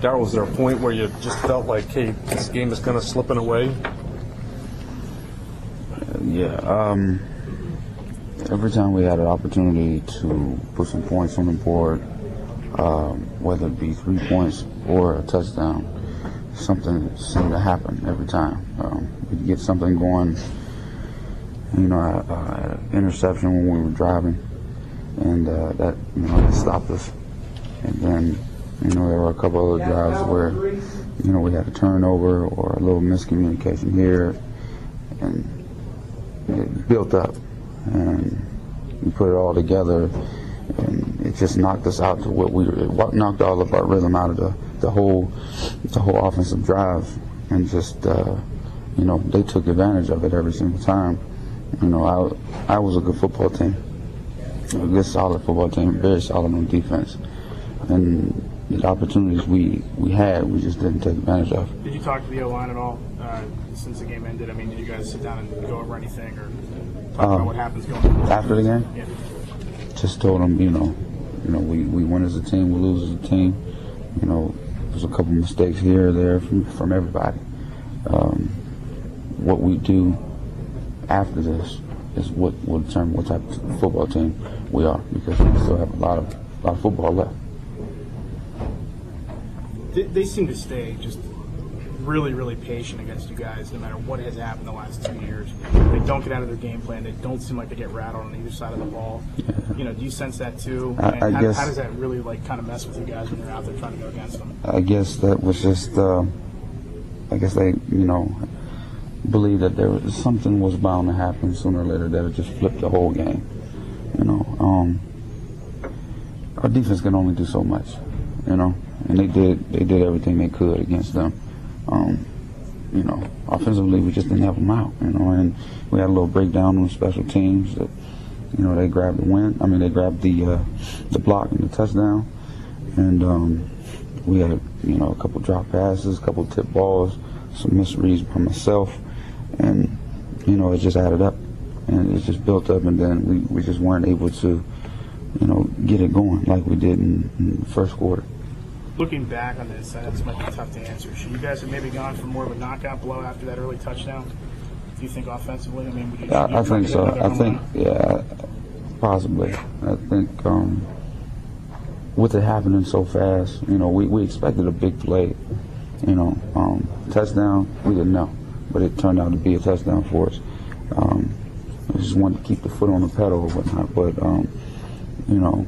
Daryll, was there a point where you just felt like, hey, this game is kind of slipping away? Yeah. Every time we had an opportunity to put some points on the board, whether it be 3 points or a touchdown, something seemed to happen every time. We'd get something going, an interception when we were driving, and that stopped us. And then, there were a couple other drives where, we had a turnover or a little miscommunication here, and it built up. And we put it all together, and it just knocked us out to what knocked all of our rhythm out of the whole offensive drive, and just they took advantage of it every single time. I was a good football team, a good solid football team, very solid on defense, and the opportunities we had, we just didn't take advantage of. Did you talk to the O-line at all since the game ended? I mean, did you guys sit down and go over anything or talk about what happens going on? After the game? Yeah. Just told them, we win as a team, we lose as a team. There's a couple mistakes here or there from everybody. What we do after this is what will determine what type of football team we are, because we still have a lot of football left. They seem to stay just really, really patient against you guys no matter what has happened the last 2 years. They don't get out of their game plan. They don't seem like they get rattled on either side of the ball. Yeah. Do you sense that too? I guess, how does that really kind of mess with you guys when you're out there trying to go against them? I guess that was just, I guess they, believe that something was bound to happen sooner or later that it just flipped the whole game. Our defense can only do so much, and they did everything they could against them. Offensively we just didn't have them out, and we had a little breakdown on special teams that, they grabbed the win. I mean, they grabbed the block and the touchdown, and we had, a couple drop passes, a couple tip balls, some misreads by myself, and, it just added up, and it just built up, and then we just weren't able to, get it going like we did in the first quarter. Looking back on this, that might be tough to answer. Should you guys have maybe gone for more of a knockout blow after that early touchdown? Do you think offensively? I mean, I think so. I think, yeah, possibly. I think with it happening so fast, we expected a big play. Touchdown, we didn't know, but it turned out to be a touchdown for us. We just wanted to keep the foot on the pedal or whatnot, but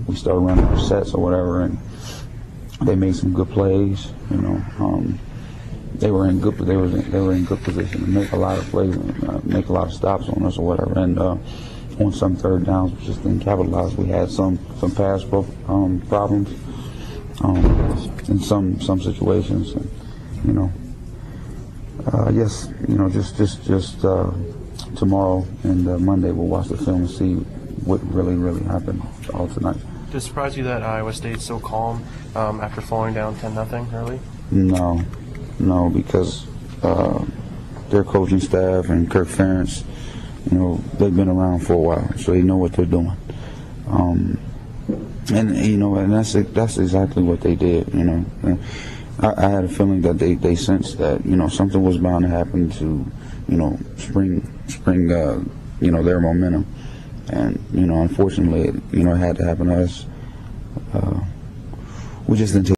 we started running our sets or whatever, and they made some good plays. They were in good position to make a lot of plays, and make a lot of stops on us or whatever. And on some third downs, we just didn't capitalize. We had some pass problems in some situations. And, I guess just tomorrow and Monday we'll watch the film and see what really happened all tonight. Did it surprise you that Iowa State's so calm after falling down 10-0 early? No, because their coaching staff and Kirk Ferentz, they've been around for a while, so they know what they're doing. And that's exactly what they did. I had a feeling that they sensed that something was bound to happen to spring their momentum. And, unfortunately, it had to happen to us. We just didn't take